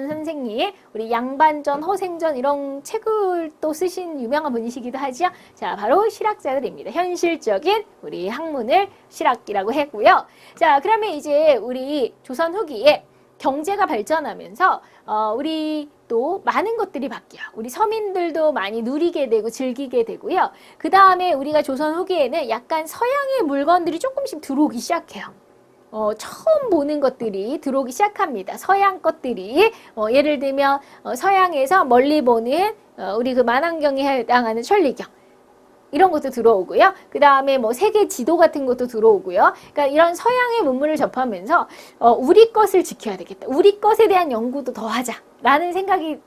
선생님, 우리 양반전, 허생전 이런 책을 또 쓰신 유명한 분이시기도 하죠. 자, 바로 실학자들입니다. 현실적인 우리 학문을 실학이라고 했고요. 자, 그러면 이제 우리 조선 후기에 경제가 발전하면서 우리 또 많은 것들이 바뀌어요. 우리 서민들도 많이 누리게 되고 즐기게 되고요. 그 다음에 우리가 조선 후기에는 약간 서양의 물건들이 조금씩 들어오기 시작해요. 처음 보는 것들이 들어오기 시작합니다. 서양 것들이 예를 들면 서양에서 멀리 보는 우리 그 만안경에 해당하는 천리경 이런 것도 들어오고요. 그 다음에 뭐 세계 지도 같은 것도 들어오고요. 그러니까 이런 서양의 문물을 접하면서 우리 것을 지켜야 되겠다. 우리 것에 대한 연구도 더 하자라는 생각을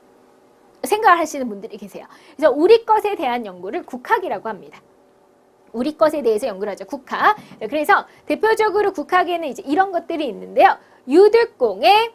하시는 분들이 계세요. 그래서 우리 것에 대한 연구를 국학이라고 합니다. 우리 것에 대해서 연구를 하죠. 국학. 그래서 대표적으로 국학에는 이제 이런 것들이 있는데요. 유득공의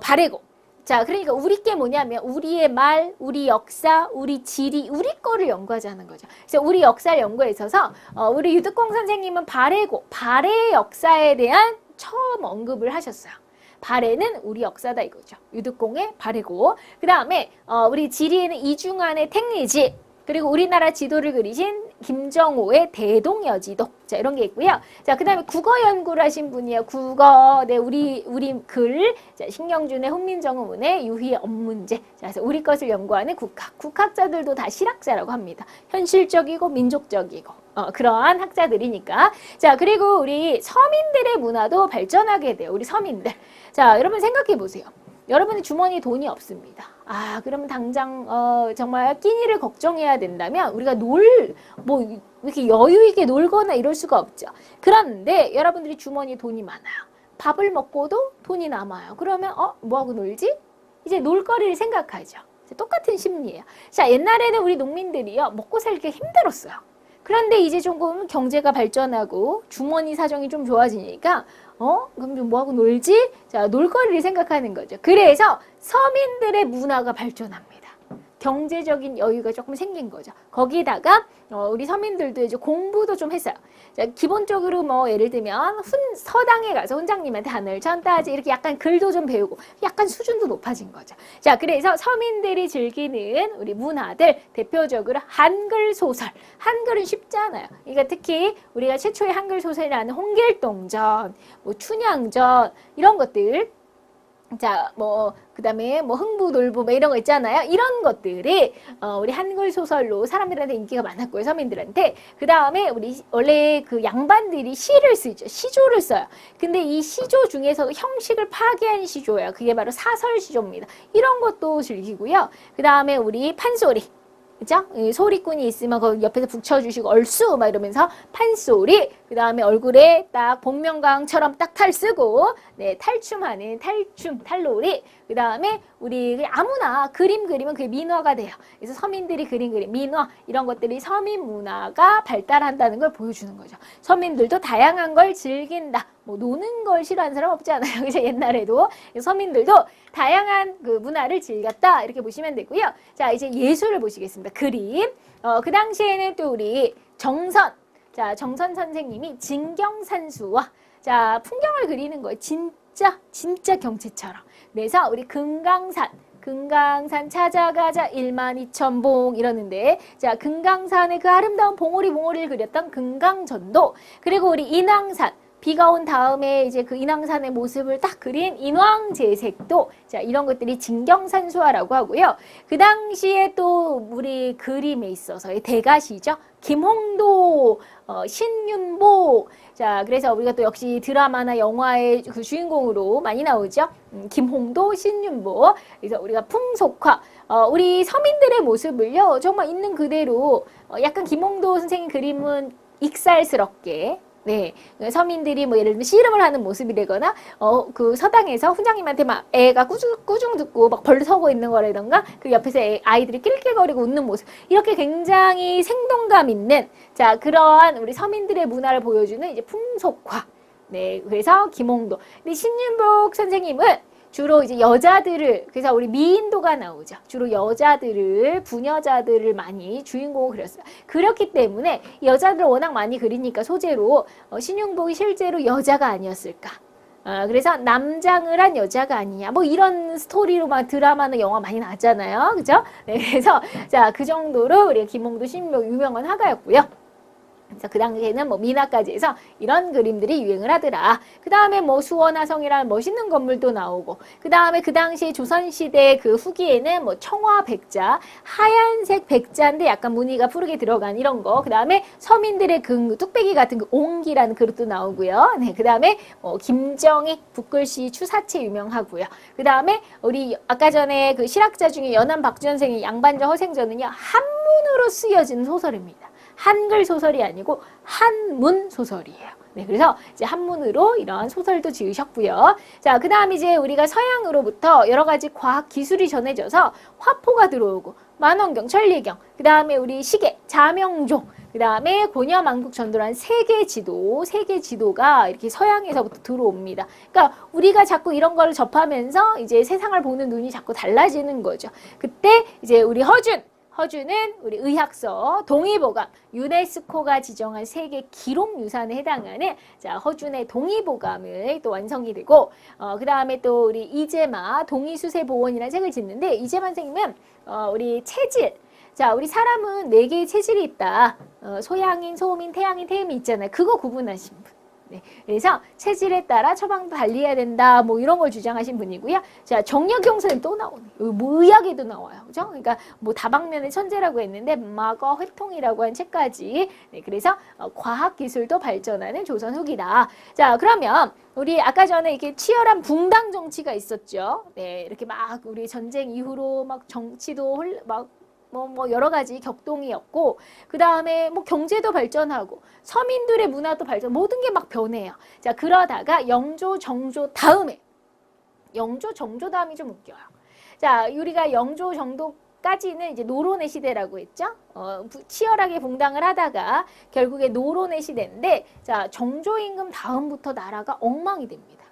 발해공. 자, 그러니까 우리 게 뭐냐면 우리의 말, 우리 역사, 우리 지리, 우리 거를 연구하자는 거죠. 그래서 우리 역사를 연구에 있어서 우리 유득공 선생님은 발해고, 발해 역사에 대한 처음 언급을 하셨어요. 발해는 우리 역사다 이거죠. 유득공의 발해고. 그 다음에 우리 지리에는 이중환의 택리지, 그리고 우리나라 지도를 그리신 김정호의 대동여지도. 자, 이런 게 있고요. 자, 그 다음에 국어 연구를 하신 분이에요. 국어, 네, 우리 글. 자, 신경준의 훈민정음문의 유희의 언문제. 자, 그래서 우리 것을 연구하는 국학. 국학자들도 다 실학자라고 합니다. 현실적이고 민족적이고. 그러한 학자들이니까. 자, 그리고 우리 서민들의 문화도 발전하게 돼요. 우리 서민들. 자, 여러분 생각해 보세요. 여러분의 주머니에 돈이 없습니다. 그러면 당장 정말 끼니를 걱정해야 된다면 우리가 이렇게 여유 있게 놀거나 이럴 수가 없죠. 그런데 여러분들이 주머니에 돈이 많아요. 밥을 먹고도 돈이 남아요. 그러면 뭐하고 놀지? 이제 놀거리를 생각하죠. 똑같은 심리예요. 자, 옛날에는 우리 농민들이요, 먹고 살기가 힘들었어요. 그런데 이제 조금 경제가 발전하고 주머니 사정이 좀 좋아지니까 그럼 좀 뭐하고 놀지? 자, 놀거리를 생각하는 거죠. 그래서 서민들의 문화가 발전합니다. 경제적인 여유가 조금 생긴 거죠. 거기다가 우리 서민들도 이제 공부도 좀 했어요. 자, 기본적으로 뭐 예를 들면 서당에 가서 훈장님한테 하늘 천따지 이렇게 약간 글도 좀 배우고 약간 수준도 높아진 거죠. 자, 그래서 서민들이 즐기는 우리 문화들 대표적으로 한글 소설. 한글은 쉽잖아요. 그러니까 특히 우리가 최초의 한글 소설이라는 홍길동전, 뭐 춘향전 이런 것들. 자, 그 다음에 흥부놀부 이런 거 있잖아요. 이런 것들이, 우리 한글 소설로 사람들한테 인기가 많았고요, 서민들한테. 그 다음에 원래 그 양반들이 시를 쓰죠. 시조를 써요. 근데 이 시조 중에서도 형식을 파괴한 시조예요. 그게 바로 사설시조입니다. 이런 것도 즐기고요. 그 다음에 우리 판소리. 그죠? 소리꾼이 있으면 그 옆에서 북쳐주시고 얼쑤 막 이러면서 판소리, 그 다음에 얼굴에 딱 복면가왕처럼 딱 탈 쓰고 네, 탈춤하는 탈놀이, 그 다음에 우리 아무나 그림 그리면 그게 민화가 돼요. 그래서 서민들이 그림 민화 이런 것들이 서민 문화가 발달한다는 걸 보여주는 거죠. 서민들도 다양한 걸 즐긴다. 노는 걸 싫어하는 사람 없잖아요. 그래서 옛날에도 서민들도 다양한 그 문화를 즐겼다 이렇게 보시면 되고요. 자, 이제 예술을 보시겠습니다. 그림. 그 당시에는 또 우리 정선 선생님이 진경산수와 자, 풍경을 그리는 거예요. 진짜 경치처럼. 그래서 우리 금강산 찾아가자 12,000봉 이러는데, 자, 금강산의 그 아름다운 봉오리를 그렸던 금강전도, 그리고 우리 인왕산, 비가 온 다음에 이제 그 인왕산의 모습을 딱 그린 인왕제색도, 자, 이런 것들이 진경산수화라고 하고요. 그 당시에 또 우리 그림에 있어서의 대가시죠. 김홍도, 신윤복. 자, 그래서 우리가 또 역시 드라마나 영화의 그 주인공으로 많이 나오죠. 김홍도, 신윤복. 그래서 우리가 풍속화. 우리 서민들의 모습을요, 정말 있는 그대로, 약간 김홍도 선생님 그림은 익살스럽게, 네, 서민들이 뭐 예를 들면 씨름을 하는 모습이라거나 그 서당에서 훈장님한테 막 애가 꾸중 듣고 막 벌 서고 있는 거라던가 그 옆에서 아이들이 낄낄거리고 웃는 모습, 이렇게 굉장히 생동감 있는, 자, 그러한 우리 서민들의 문화를 보여주는 이제 풍속화. 네, 그래서 김홍도. 근데 신윤복 선생님은 주로 이제 여자들을, 그래서 우리 미인도가 나오죠. 주로 여자들을, 부녀자들을 많이 주인공으로 그렸어요. 그렇기 때문에 여자들을 워낙 많이 그리니까 소재로 신윤복이 실제로 여자가 아니었을까. 그래서 남장을 한 여자가 아니냐. 뭐 이런 스토리로 막 드라마나 영화 많이 나왔잖아요. 그죠? 네, 그래서 자, 그 정도로 우리 김홍도 신묘 유명한 화가였고요. 그래서 그 당시에는 뭐 미나까지 해서 이런 그림들이 유행을 하더라. 그 다음에 뭐 수원화성이라는 멋있는 건물도 나오고, 그 다음에 그 당시 조선시대 그 후기에는 뭐 청화백자, 하얀색 백자인데 약간 무늬가 푸르게 들어간 이런 거, 그 다음에 서민들의 그 뚝배기 같은 그 옹기라는 그릇도 나오고요. 네, 그 다음에 김정희 붓글씨 추사체 유명하고요. 그 다음에 우리 아까 전에 그 실학자 중에 연암 박주선생의 양반전 허생전은요, 한문으로 쓰여진 소설입니다. 한글 소설이 아니고 한문 소설이에요. 네, 그래서 이제 한문으로 이런 소설도 지으셨고요. 자, 그 다음 이제 우리가 서양으로부터 여러 가지 과학 기술이 전해져서 화포가 들어오고, 만원경, 천리경, 그 다음에 우리 시계, 자명종, 그 다음에 고려만국 전도란 세계 지도가 이렇게 서양에서부터 들어옵니다. 그러니까 우리가 자꾸 이런 걸 접하면서 이제 세상을 보는 눈이 자꾸 달라지는 거죠. 그때 이제 우리 허준은 우리 의학서 동의보감, 유네스코가 지정한 세계 기록유산에 해당하는 자, 허준의 동의보감을 또 완성이 되고, 그 다음에 또 우리 이재마 동의수세보원이라는 책을 짓는데, 이재마 선생님은 우리 체질, 자, 우리 사람은 4개의 체질이 있다. 소양인, 소음인, 태양인, 태음이 있잖아요. 그거 구분하신 분. 네, 그래서 체질에 따라 처방도 달리해야 된다, 뭐 이런 걸 주장하신 분이고요. 자, 정약용선은 또 나오네. 뭐 의학에도 나와요, 그죠? 그러니까 뭐 다방면의 천재라고 했는데 마거 회통이라고 한 책까지. 네, 그래서 과학 기술도 발전하는 조선 후기다. 자, 그러면 우리 아까 전에 이렇게 치열한 붕당 정치가 있었죠. 네, 이렇게 막 우리 전쟁 이후로 막 정치도 뭐 여러 가지 격동이었고, 그 다음에 뭐 경제도 발전하고 서민들의 문화도 발전, 모든 게 막 변해요. 자, 그러다가 영조 정조 다음이 좀 웃겨요. 자, 우리가 영조 정도까지는 이제 노론의 시대라고 했죠. 치열하게 붕당을 하다가 결국에 노론의 시대인데, 자, 정조 임금 다음부터 나라가 엉망이 됩니다.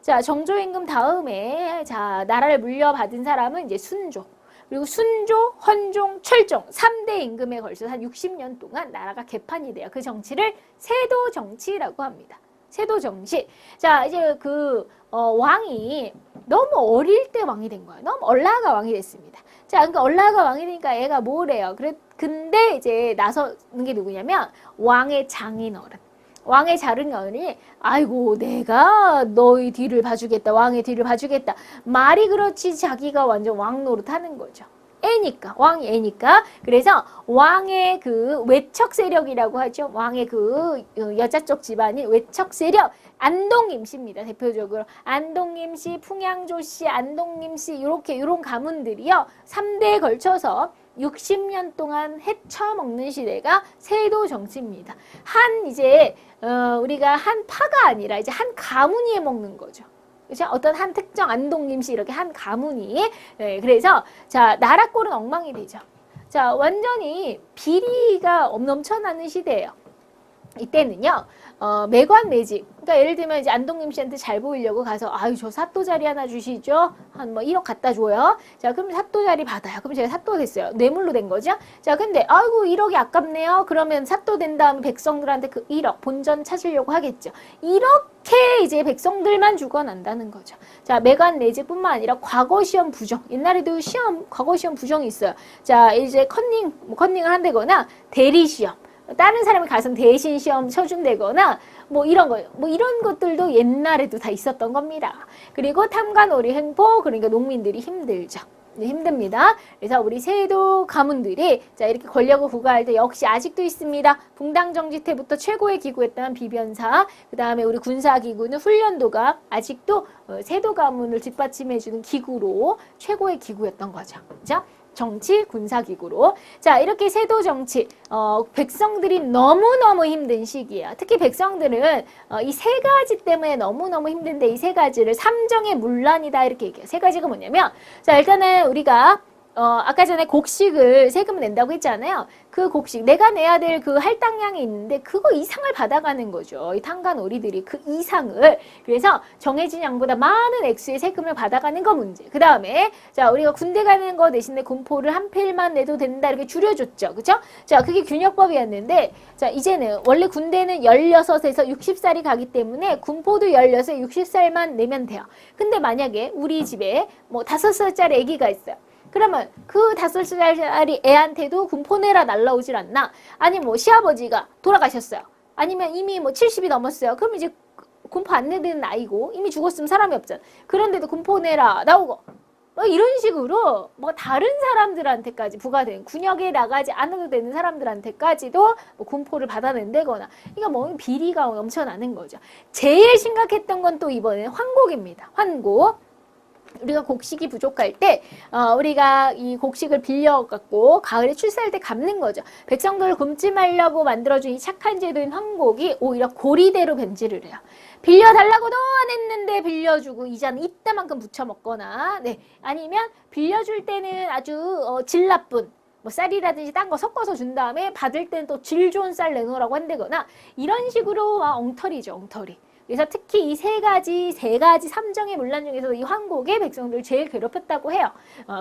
자, 정조 임금 다음에 자, 나라를 물려받은 사람은 이제 순조. 그리고 순조, 헌종, 철종 3대 임금에 걸쳐서 한 60년 동안 나라가 개판이 돼요. 그 정치를 세도 정치라고 합니다. 세도 정치. 자, 이제 그 왕이 너무 어릴 때 왕이 된 거예요. 너무 얼라가 왕이 됐습니다. 자, 그러니까 얼라가 왕이 되니까 애가 뭐래요? 근데 이제 나서는 게 누구냐면 왕의 장인어른. 왕의 장인어른이 아이고 내가 너희 뒤를 봐주겠다. 왕의 뒤를 봐주겠다. 말이 그렇지 자기가 완전 왕 노릇하는 거죠. 애니까. 왕이 애니까. 그래서 왕의 그 외척 세력이라고 하죠. 왕의 그 여자 쪽 집안인 외척 세력. 안동김씨입니다. 대표적으로. 안동김씨, 풍양조씨, 안동김씨 이런 가문들이요. 3대에 걸쳐서 60년 동안 헤쳐먹는 시대가 세도 정치입니다. 우리가 한 파가 아니라 이제 한 가문이 해먹는 거죠. 그죠? 어떤 한 특정 안동김씨 이렇게 한 가문이. 네, 그래서 자, 나라 꼴은 엉망이 되죠. 자, 완전히 비리가 넘쳐나는 시대예요. 이때는요, 매관매직. 그러니까 예를 들면 이제 안동김 씨한테 잘 보이려고 가서 아유 저 사또 자리 하나 주시죠. 한 뭐 1억 갖다 줘요. 자, 그럼 사또 자리 받아요. 그럼 제가 사또가 됐어요. 뇌물로 된 거죠. 자, 근데 아이고 1억이 아깝네요. 그러면 사또 된 다음에 백성들한테 그 1억 본전 찾으려고 하겠죠. 이렇게 이제 백성들만 죽어난다는 거죠. 자, 매관매직뿐만 아니라 과거시험 부정. 옛날에도 과거시험 부정이 있어요. 자, 이제 컨닝을 한다거나 대리시험. 다른 사람이 가서 대신 시험 쳐준다거나 뭐 이런 것들도 옛날에도 다 있었던 겁니다. 그리고 탐관오리 횡포, 그러니까 농민들이 힘들죠. 힘듭니다. 그래서 우리 세도 가문들이 자, 이렇게 권력을 구가할 때 역시 아직도 있습니다. 붕당정지 때부터 최고의 기구였던 비변사, 그 다음에 우리 군사기구는 훈련도가 아직도 세도 가문을 뒷받침해주는 기구로 최고의 기구였던 거죠. 그죠? 정치, 군사기구로. 자, 이렇게 세도 정치, 백성들이 너무너무 힘든 시기예요. 특히 백성들은 이 세 가지 때문에 너무너무 힘든데 이 세 가지를 삼정의 문란이다 이렇게 얘기해요. 세 가지가 뭐냐면, 자, 일단은 우리가 아까 전에 곡식을 세금을 낸다고 했잖아요. 그 곡식, 내가 내야 될 그 할당량이 있는데 그거 이상을 받아가는 거죠. 이 탄간오리들이 그 이상을. 그래서 정해진 양보다 많은 액수의 세금을 받아가는 거 문제. 그 다음에 자 우리가 군대 가는 거 대신에 군포를 한 필만 내도 된다 이렇게 줄여줬죠. 그죠? 자 그게 균역법이었는데 자 이제는 원래 군대는 16에서 60살이 가기 때문에 군포도 16에 60살만 내면 돼요. 근데 만약에 우리 집에 뭐 5살짜리 아기가 있어요. 그러면 그 5살짜리 애한테도 군포 내라 날라오질 않나? 아니 뭐 시아버지가 돌아가셨어요. 아니면 이미 뭐 70이 넘었어요. 그럼 이제 군포 안 내는 나이고 이미 죽었으면 사람이 없잖아. 그런데도 군포 내라 나오고 뭐 이런 식으로 뭐 다른 사람들한테까지 부과된 군역에 나가지 않아도 되는 사람들한테까지도 뭐 군포를 받아낸다거나 이거 뭐 비리가 넘쳐나는 거죠. 제일 심각했던 건 또 이번에 환곡입니다. 환곡. 우리가 곡식이 부족할 때 우리가 이 곡식을 빌려갖고 가을에 출사할 때 갚는 거죠. 백성들을 굶지 말라고 만들어준 이 착한 제도인 환곡이 오히려 고리대로 변질을 해요. 빌려달라고도 안 했는데 빌려주고 이자는 이따만큼 붙여먹거나 네 아니면 빌려줄 때는 아주 질 나쁜 뭐 쌀이라든지 딴 거 섞어서 준 다음에 받을 때는 또 질 좋은 쌀 내놓으라고 한다거나 이런 식으로 엉터리죠. 엉터리. 그래서 특히 이 세 가지 삼정의 문란 중에서 이 환곡의 백성들을 제일 괴롭혔다고 해요.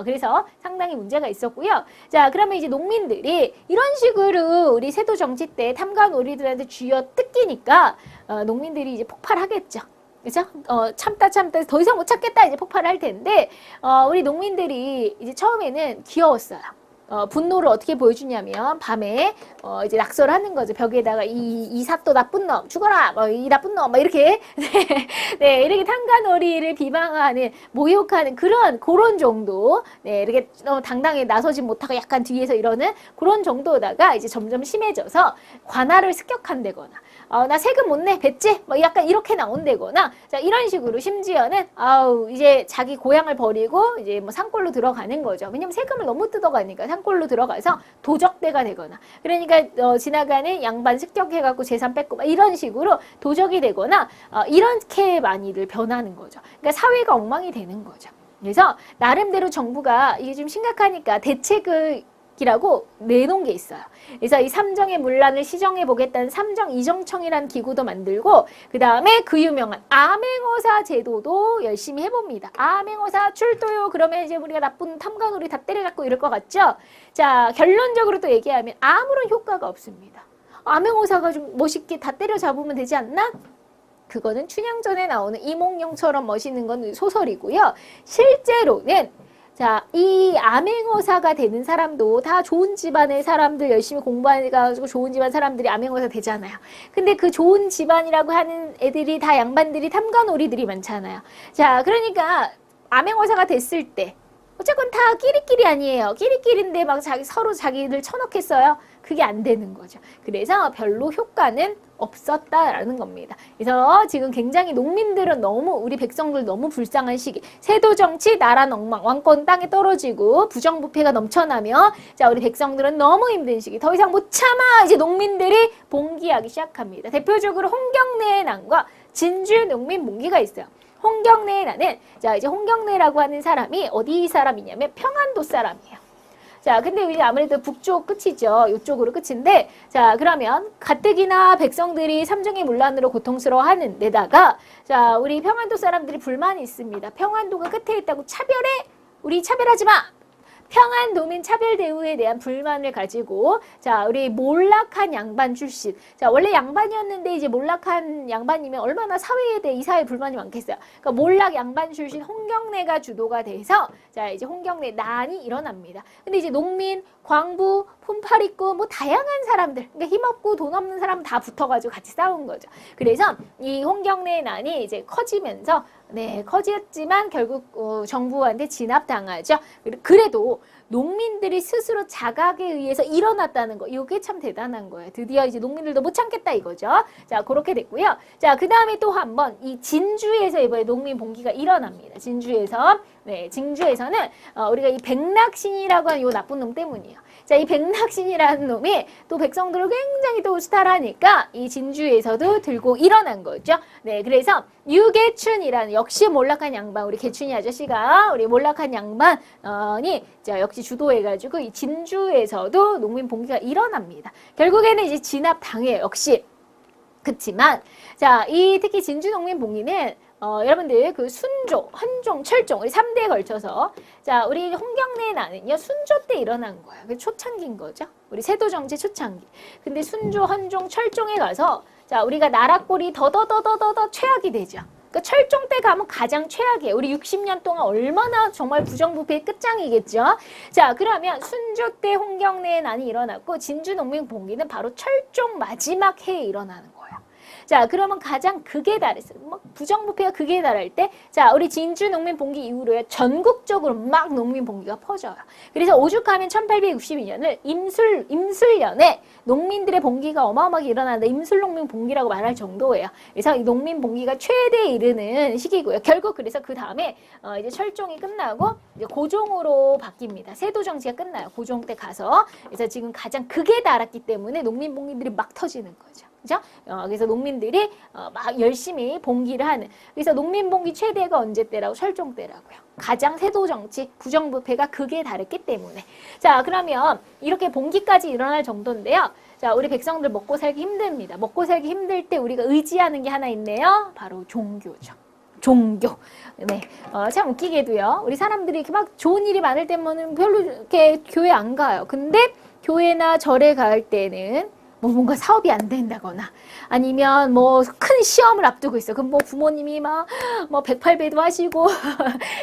그래서 상당히 문제가 있었고요. 자, 그러면 이제 농민들이 이런 식으로 우리 세도 정치 때 탐관오리들한테 쥐어 뜯기니까 농민들이 이제 폭발하겠죠. 그죠? 참다 더 이상 못 참겠다 이제 폭발할 텐데 우리 농민들이 이제 처음에는 귀여웠어요. 분노를 어떻게 보여주냐면 밤에 이제 낙서를 하는 거죠. 벽에다가 이 사또 나쁜 놈 죽어라 이 나쁜 놈 막 이렇게 네 이렇게 탄간오리를 비방하는 모욕하는 그런 정도 네 이렇게 당당히 나서지 못하고 약간 뒤에서 이러는 그런 정도다가 이제 점점 심해져서 관할을 습격한다거나 나 세금 못 내 뱉지 뭐 약간 이렇게 나온다거나 자 이런 식으로 심지어는 이제 자기 고향을 버리고 이제 뭐 산골로 들어가는 거죠. 왜냐면 세금을 너무 뜯어가니까 산골로 들어가서 도적대가 되거나 그러니까 지나가는 양반 습격해갖고 재산 뺏고 막 이런 식으로 도적이 되거나 이렇게 많이들 변하는 거죠. 그러니까 사회가 엉망이 되는 거죠. 그래서 나름대로 정부가 이게 좀 심각하니까 대책을 이라고 내놓은 게 있어요. 그래서 이 삼정의 문란을 시정해 보겠다는 삼정이정청이라는 기구도 만들고 그 다음에 그 유명한 암행어사 제도도 열심히 해봅니다. 암행어사 출도요. 그러면 이제 우리가 나쁜 탐관오리 다 때려잡고 이럴 것 같죠? 자 결론적으로 또 얘기하면 아무런 효과가 없습니다. 암행어사가 좀 멋있게 다 때려잡으면 되지 않나? 그거는 춘향전에 나오는 이몽룡처럼 멋있는 건 소설이고요. 실제로는 자, 이 암행어사가 되는 사람도 다 좋은 집안의 사람들 열심히 공부해가지고 좋은 집안 사람들이 암행어사 되잖아요. 근데 그 좋은 집안이라고 하는 애들이 다 양반들이 탐관오리들이 많잖아요. 자, 그러니까 암행어사가 됐을 때 어쨌건 다 끼리끼리 아니에요. 끼리끼리인데 막 서로 자기들 쳐넣겠어요. 그게 안 되는 거죠. 그래서 별로 효과는 없었다라는 겁니다. 그래서 지금 굉장히 농민들은 너무 우리 백성들 너무 불쌍한 시기. 세도 정치 나라 엉망 왕권 땅에 떨어지고 부정부패가 넘쳐나며 자 우리 백성들은 너무 힘든 시기. 더 이상 못 참아 이제 농민들이 봉기하기 시작합니다. 대표적으로 홍경래의 난과 진주 농민 봉기가 있어요. 홍경래의 난은 자 이제 홍경래라고 하는 사람이 어디 사람이냐면 평안도 사람이에요. 자, 근데 우리 아무래도 북쪽 끝이죠. 이쪽으로 끝인데, 자, 그러면 가뜩이나 백성들이 삼정의 문란으로 고통스러워하는 데다가, 자, 우리 평안도 사람들이 불만이 있습니다. 평안도가 끝에 있다고 우리 차별하지 마! 평안도민 차별 대우에 대한 불만을 가지고 자 우리 몰락한 양반 출신 자 원래 양반이었는데 이제 몰락한 양반이면 얼마나 사회에 대해 이 사회 불만이 많겠어요. 그러니까 몰락 양반 출신 홍경래가 주도가 돼서 자 이제 홍경래 난이 일어납니다. 근데 이제 농민, 광부, 폰팔 있고 뭐 다양한 사람들 그러니까 힘없고 돈 없는 사람 다 붙어가지고 같이 싸운 거죠. 그래서 이 홍경래의 난이 이제 커지면서 네 커졌지만 결국 정부한테 진압당하죠. 그래도 농민들이 스스로 자각에 의해서 일어났다는 거 이게 참 대단한 거예요. 드디어 이제 농민들도 못 참겠다 이거죠. 자 그렇게 됐고요. 자 그 다음에 또 한 번 이 진주에서 이번에 농민 봉기가 일어납니다. 진주에서 네 진주에서는 우리가 이 백낙신이라고 하는 요 나쁜 놈 때문이에요. 자, 이 백낙신이라는 놈이 또 백성들을 굉장히 또 수탈하니까 이 진주에서도 들고 일어난 거죠. 네, 그래서 유계춘이라는 역시 몰락한 양반, 우리 계춘이 아저씨가 우리 몰락한 양반이 자 역시 주도해가지고 이 진주에서도 농민 봉기가 일어납니다. 결국에는 이제 진압당해요. 역시. 그렇지만 자, 이 특히 진주 농민 봉기는 여러분들 그 순조, 헌종, 철종 우리 3대에 걸쳐서 자, 우리 홍경래 난은요 순조 때 일어난 거예요. 그 초창기인 거죠. 우리 세도 정치 초창기. 근데 순조, 헌종, 철종에 가서 자, 우리가 나라꼴이 더더더더더 최악이 되죠. 그러니까 철종 때 가면 가장 최악이에요. 우리 60년 동안 얼마나 정말 부정부패의 끝장이겠죠. 자, 그러면 순조 때 홍경래의 난이 일어났고 진주 농민 봉기는 바로 철종 마지막 해에 일어나는 거예요. 자, 그러면 가장 극에 달했어요. 막 부정부패가 극에 달할 때, 자, 우리 진주 농민 봉기 이후로요, 전국적으로 막 농민 봉기가 퍼져요. 그래서 오죽하면 1862년을 임술년에 농민들의 봉기가 어마어마하게 일어나는데 임술 농민 봉기라고 말할 정도예요. 그래서 이 농민 봉기가 최대에 이르는 시기고요. 결국 그래서 그 다음에 이제 철종이 끝나고 이제 고종으로 바뀝니다. 세도 정치가 끝나요. 고종 때 가서. 그래서 지금 가장 극에 달았기 때문에 농민 봉기들이 막 터지는 거죠. 그죠? 그래서 농민들이 막 열심히 봉기를 하는. 그래서 농민봉기 최대가 언제 때라고? 철종 때라고요. 가장 세도 정치, 부정부패가 극에 달했기 때문에. 자, 그러면 이렇게 봉기까지 일어날 정도인데요. 자, 우리 백성들 먹고 살기 힘듭니다. 먹고 살기 힘들 때 우리가 의지하는 게 하나 있네요. 바로 종교죠. 종교. 네. 참 웃기게도요. 우리 사람들이 이렇게 막 좋은 일이 많을 때면은 별로 이렇게 교회 안 가요. 근데 교회나 절에 갈 때는 뭐 뭔가 사업이 안 된다거나 아니면 뭐 큰 시험을 앞두고 있어. 그럼 뭐 부모님이 막 뭐 108배도 하시고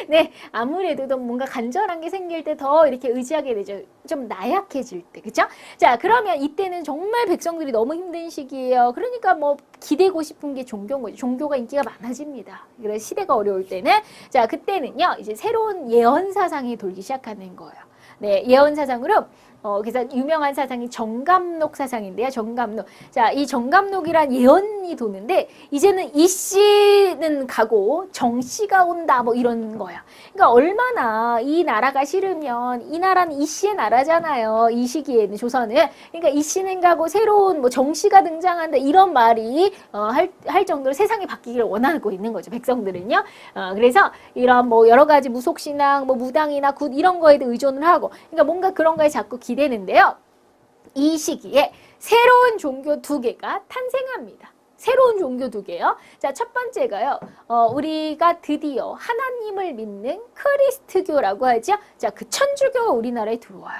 네, 아무래도 또 뭔가 간절한 게 생길 때 더 이렇게 의지하게 되죠. 좀 나약해질 때. 그죠? 자, 그러면 이때는 정말 백성들이 너무 힘든 시기예요. 그러니까 뭐 기대고 싶은 게 종교인 거죠. 종교가 인기가 많아집니다. 그래서 시대가 어려울 때는 자, 그때는요. 이제 새로운 예언 사상이 돌기 시작하는 거예요. 네, 예언 사상으로 그래서 유명한 사상이 정감록 사상인데요. 정감록. 자, 이 정감록이란 예언이 도는데 이제는 이 씨는 가고 정 씨가 온다 뭐 이런 거야. 그러니까 얼마나 이 나라가 싫으면 이 나라는 이 씨의 나라잖아요. 이 시기에는 조선은. 그러니까 이 씨는 가고 새로운 뭐 정 씨가 등장한다 이런 말이 할 정도로 세상이 바뀌기를 원하고 있는 거죠. 백성들은요. 그래서 이런 뭐 여러 가지 무속신앙, 뭐 무당이나 굿 이런 거에도 의존을 하고 그러니까 뭔가 그런 거에 자꾸 기대는데요. 이 시기에 새로운 종교 2개가 탄생합니다. 새로운 종교 2개요. 자, 첫 번째가요. 우리가 드디어 하나님을 믿는 크리스트교라고 하죠. 자, 그 천주교가 우리나라에 들어와요.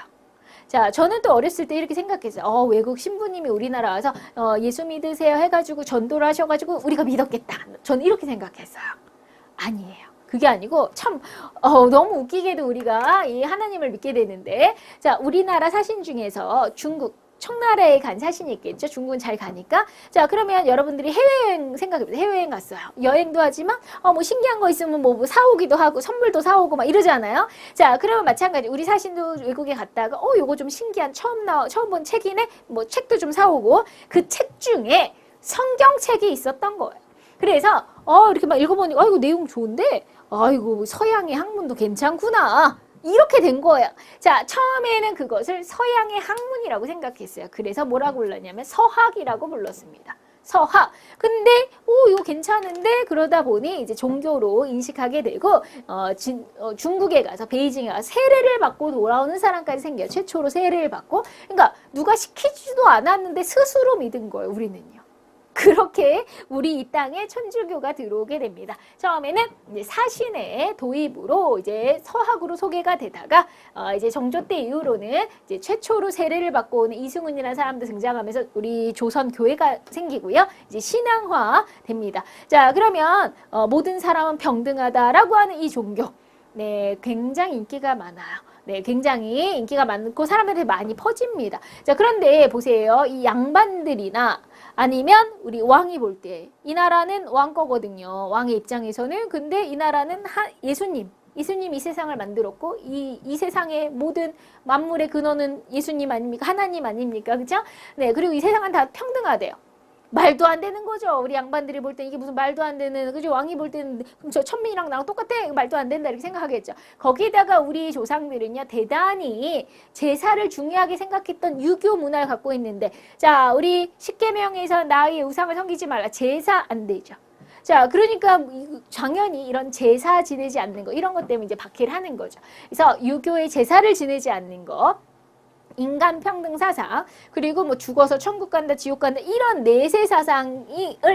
자, 저는 또 어렸을 때 이렇게 생각했어요. 외국 신부님이 우리나라 와서 예수 믿으세요 해가지고 전도를 하셔가지고 우리가 믿었겠다. 저는 이렇게 생각했어요. 아니에요. 그게 아니고 참 너무 웃기게도 우리가 이 하나님을 믿게 되는데 자, 우리나라 사신 중에서 중국 청나라에 간 사신이 있겠죠. 중국은 잘 가니까. 자, 그러면 여러분들이 해외여행 생각해보세요. 해외여행 갔어요. 여행도 하지만 뭐 신기한 거 있으면 뭐 사오기도 하고 선물도 사오고 막 이러잖아요. 자, 그러면 마찬가지. 우리 사신도 외국에 갔다가 요거 좀 신기한 처음 본 책이네. 뭐 책도 좀 사오고 그 책 중에 성경책이 있었던 거예요. 그래서 이렇게 막 읽어보니 이거 내용 좋은데 아이고 서양의 학문도 괜찮구나. 이렇게 된 거예요. 자, 처음에는 그것을 서양의 학문이라고 생각했어요. 그래서 뭐라고 불렀냐면 서학이라고 불렀습니다. 서학. 근데 이거 괜찮은데 그러다 보니 이제 종교로 인식하게 되고 중국에 가서 베이징에 가서 세례를 받고 돌아오는 사람까지 생겨요. 최초로 세례를 받고. 그러니까 누가 시키지도 않았는데 스스로 믿은 거예요. 우리는요. 그렇게 우리 이 땅에 천주교가 들어오게 됩니다. 처음에는 이제 사신의 도입으로 이제 서학으로 소개가 되다가 이제 정조 때 이후로는 이제 최초로 세례를 받고 오는 이승훈이라는 사람도 등장하면서 우리 조선 교회가 생기고요. 이제 신앙화 됩니다. 자, 그러면 모든 사람은 병등하다라고 하는 이 종교. 네, 굉장히 인기가 많아요. 네, 굉장히 인기가 많고 사람들한테 많이 퍼집니다. 자, 그런데 보세요. 이 양반들이나 아니면 우리 왕이 볼 때 이 나라는 왕 거거든요. 왕의 입장에서는. 근데 이 나라는 예수님이 이 세상을 만들었고 이 세상의 모든 만물의 근원은 예수님 아닙니까? 하나님 아닙니까? 그죠? 네, 그리고 이 세상은 다 평등하대요. 말도 안 되는 거죠. 우리 양반들이 볼 때 이게 무슨 말도 안 되는, 그죠? 왕이 볼 때는 그럼 저 천민이랑 나랑 똑같아? 말도 안 된다 이렇게 생각하겠죠. 거기다가 우리 조상들은요 대단히 제사를 중요하게 생각했던 유교 문화를 갖고 있는데 자, 우리 십계명에서 나의 우상을 섬기지 말라. 제사 안 되죠. 자, 그러니까 당연히 이런 제사 지내지 않는 거 이런 것 때문에 이제 박해를 하는 거죠. 그래서 유교의 제사를 지내지 않는 거, 인간 평등 사상, 그리고 뭐 죽어서 천국 간다, 지옥 간다 이런 내세 사상을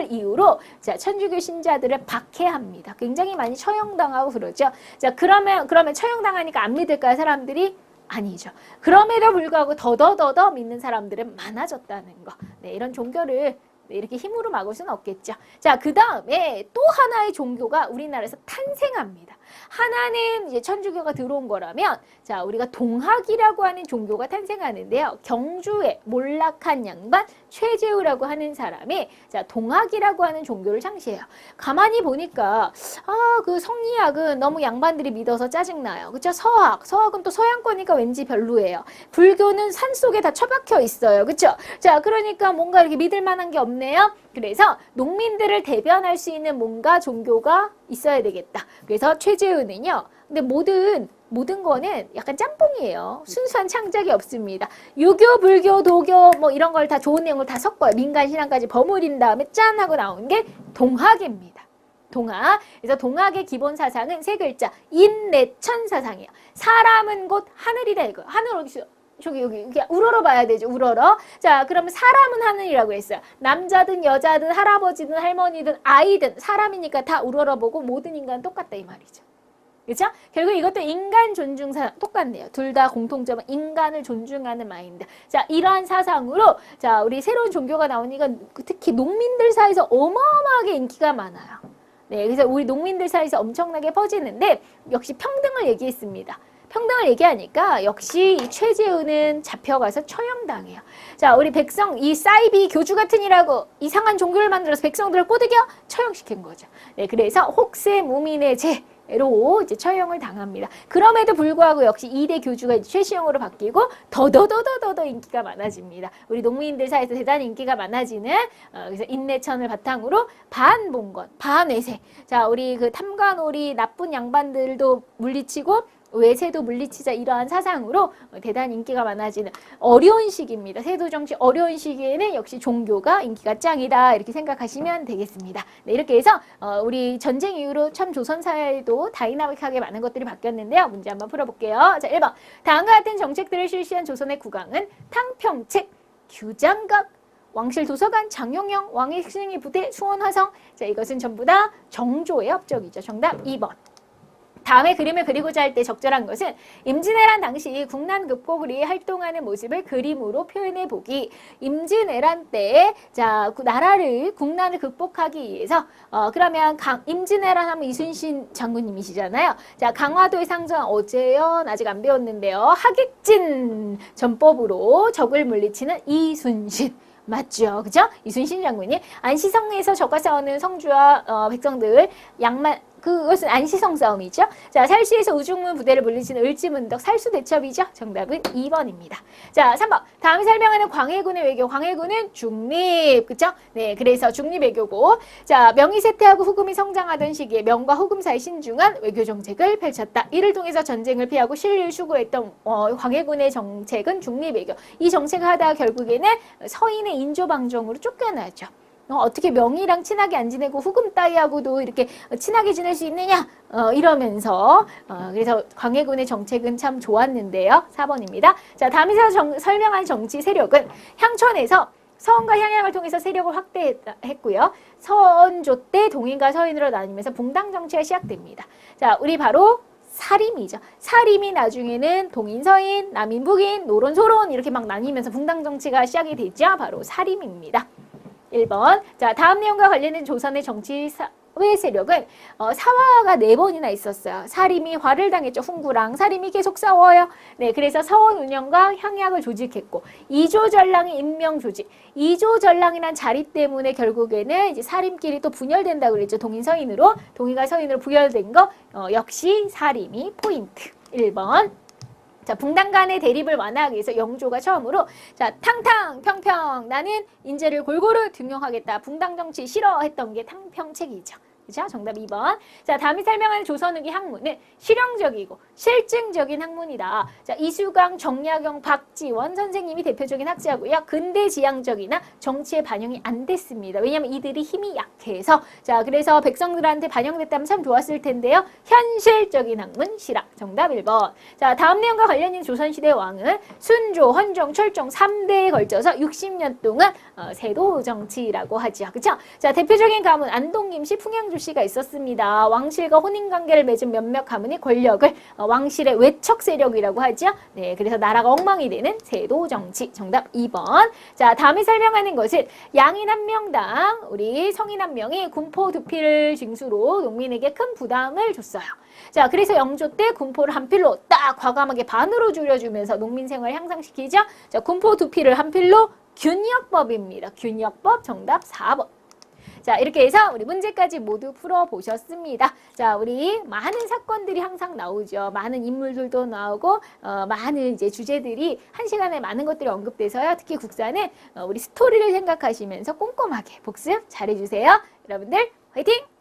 이유로 자, 천주교 신자들을 박해합니다. 굉장히 많이 처형당하고 그러죠. 자, 그러면 처형당하니까 안 믿을까요, 사람들이? 아니죠. 그럼에도 불구하고 더더 믿는 사람들은 많아졌다는 거. 네, 이런 종교를 이렇게 힘으로 막을 수는 없겠죠. 자, 그 다음에 또 하나의 종교가 우리나라에서 탄생합니다. 하나는 이제 천주교가 들어온 거라면, 자, 우리가 동학이라고 하는 종교가 탄생하는데요. 경주에 몰락한 양반 최재우라고 하는 사람이 자, 동학이라고 하는 종교를 창시해요. 가만히 보니까 그 성리학은 너무 양반들이 믿어서 짜증나요. 그렇죠? 서학은 또 서양권이니까 왠지 별로예요. 불교는 산속에 다 처박혀 있어요. 그렇죠? 자, 그러니까 뭔가 이렇게 믿을 만한 게 없네요. 그래서 농민들을 대변할 수 있는 뭔가 종교가 있어야 되겠다. 그래서 최재우는요. 근데 모든 거는 약간 짬뽕이에요. 순수한 창작이 없습니다. 유교, 불교, 도교 뭐 이런 걸 다 좋은 내용을 다 섞어요. 민간 신앙까지 버무린 다음에 짠 하고 나온 게 동학입니다. 동학. 그래서 동학의 기본 사상은 세 글자 인내천 사상이에요. 사람은 곧 하늘이다 이거. 하늘 어디 있어요? 여기 우러러 봐야 되죠. 우러러. 자, 그러면 사람은 하늘이라고 했어요. 남자든 여자든 할아버지든 할머니든 아이든 사람이니까 다 우러러 보고 모든 인간은 똑같다 이 말이죠. 그렇죠? 결국 이것도 인간 존중 사상 똑같네요. 둘 다 공통점은 인간을 존중하는 마인드. 자, 이러한 사상으로 자, 우리 새로운 종교가 나오니까 특히 농민들 사이에서 어마어마하게 인기가 많아요. 네, 그래서 우리 농민들 사이에서 엄청나게 퍼지는데 역시 평등을 얘기했습니다. 평등을 얘기하니까 역시 이 최재우는 잡혀가서 처형당해요. 자, 우리 백성, 이 사이비 교주 같은 이라고 이상한 종교를 만들어서 백성들을 꼬드겨 처형시킨 거죠. 네, 그래서 혹세무민의 죄로 이제 처형을 당합니다. 그럼에도 불구하고 역시 2대 교주가 이제 최시형으로 바뀌고 더더 인기가 많아집니다. 우리 농민들 사이에서 대단히 인기가 많아지는 그래서 인내천을 바탕으로 반봉건, 반외세. 자, 우리 그 탐관오리 나쁜 양반들도 물리치고 외세도 물리치자 이러한 사상으로 대단히 인기가 많아지는 어려운 시기입니다. 세도 정치 어려운 시기에는 역시 종교가 인기가 짱이다 이렇게 생각하시면 되겠습니다. 네, 이렇게 해서 우리 전쟁 이후로 참 조선 사회에도 다이나믹하게 많은 것들이 바뀌었는데요. 문제 한번 풀어볼게요. 자, 1번. 다음과 같은 정책들을 실시한 조선의 국왕은 탕평책, 규장각, 왕실도서관, 장용영, 왕의 승리 부대, 수원화성. 자, 이것은 전부 다 정조의 업적이죠. 정답 2번. 다음에 그림을 그리고자 할 때 적절한 것은 임진왜란 당시 국난 극복을 위해 활동하는 모습을 그림으로 표현해 보기. 임진왜란 때 자, 나라를 국난을 극복하기 위해서 그러면 임진왜란 하면 이순신 장군님이시잖아요. 자, 강화도에 상징한 어제연 아직 안 배웠는데요. 하객진 전법으로 적을 물리치는 이순신. 맞죠? 그죠? 이순신 장군이 안시성에서 적과 싸우는 성주와 백성들 그것은 안시성 싸움이죠. 자, 살시에서 우중문 부대를 물리치는 을지문덕 살수대첩이죠. 정답은 2번입니다. 자, 3번. 다음에 설명하는 광해군의 외교. 광해군은 중립. 그쵸? 네, 그래서 중립 외교고. 자, 명이 쇠퇴하고 후금이 성장하던 시기에 명과 후금 사이 신중한 외교 정책을 펼쳤다. 이를 통해서 전쟁을 피하고 신리를 추구했던 광해군의 정책은 중립 외교. 이 정책을 하다가 결국에는 서인의 인조방정으로 쫓겨나죠. 어떻게 명이랑 친하게 안 지내고 후금 따위하고도 이렇게 친하게 지낼 수 있느냐? 이러면서 그래서 광해군의 정책은 참 좋았는데요. 4번입니다. 자, 다음에서 설명한 정치 세력은 향천에서 서원과 향양을 통해서 세력을 확대했고요. 서원조 때 동인과 서인으로 나뉘면서 붕당 정치가 시작됩니다. 자, 우리 바로 사림이죠. 사림이 나중에는 동인, 서인, 남인, 북인, 노론, 소론 이렇게 막 나뉘면서 붕당 정치가 시작이 되죠. 바로 사림입니다. 1번. 자, 다음 내용과 관련된 조선의 정치 사회 세력은 사화가 4번이나 있었어요. 사림이 화를 당했죠. 훈구랑 사림이 계속 싸워요. 네, 그래서 서원 운영과 향약을 조직했고 이조전랑의 임명 조직. 이조전랑이란 자리 때문에 결국에는 이제 사림끼리 또 분열된다고 그랬죠. 동인 서인으로. 동인과 서인으로 분열된 거 역시 사림이 포인트. 1번. 자, 붕당 간의 대립을 완화하기 위해서 영조가 처음으로 자, 탕탕 평평 나는 인재를 골고루 등용하겠다. 붕당 정치 싫어했던 게 탕평책이죠. 그렇죠? 정답 2번. 자, 다음이 설명하는 조선 후기 학문은 실용적이고 실증적인 학문이다. 자, 이수강, 정약용, 박지원 선생님이 대표적인 학자고요. 근대 지향적이나 정치에 반영이 안 됐습니다. 왜냐하면 이들이 힘이 약해서. 자, 그래서 백성들한테 반영됐다면 참 좋았을 텐데요. 현실적인 학문 실학. 정답 1번. 자, 다음 내용과 관련 있는 조선시대 왕은 순조, 헌종, 철종 3대에 걸쳐서 60년 동안 세도 정치라고 하죠. 그렇죠? 자, 대표적인 가문 안동김씨, 풍양주씨가 있었습니다. 왕실과 혼인관계를 맺은 몇몇 가문이 권력을 왕실의 외척 세력이라고 하죠. 네, 그래서 나라가 엉망이 되는 세도 정치. 정답 2번. 자, 다음에 설명하는 것은 양인 한 명당 우리 성인 한 명이 군포 2필을 징수로 농민에게 큰 부담을 줬어요. 자, 그래서 영조 때 군포를 한 필로 딱 과감하게 반으로 줄여주면서 농민 생활 향상시키죠. 자, 군포 2필을 한 필로 균역법입니다. 균역법 정답 4번. 자, 이렇게 해서 우리 문제까지 모두 풀어보셨습니다. 자, 우리 많은 사건들이 항상 나오죠. 많은 인물들도 나오고 많은 이제 주제들이 한 시간에 많은 것들이 언급돼서요. 특히 국사는 우리 스토리를 생각하시면서 꼼꼼하게 복습 잘해주세요. 여러분들 화이팅!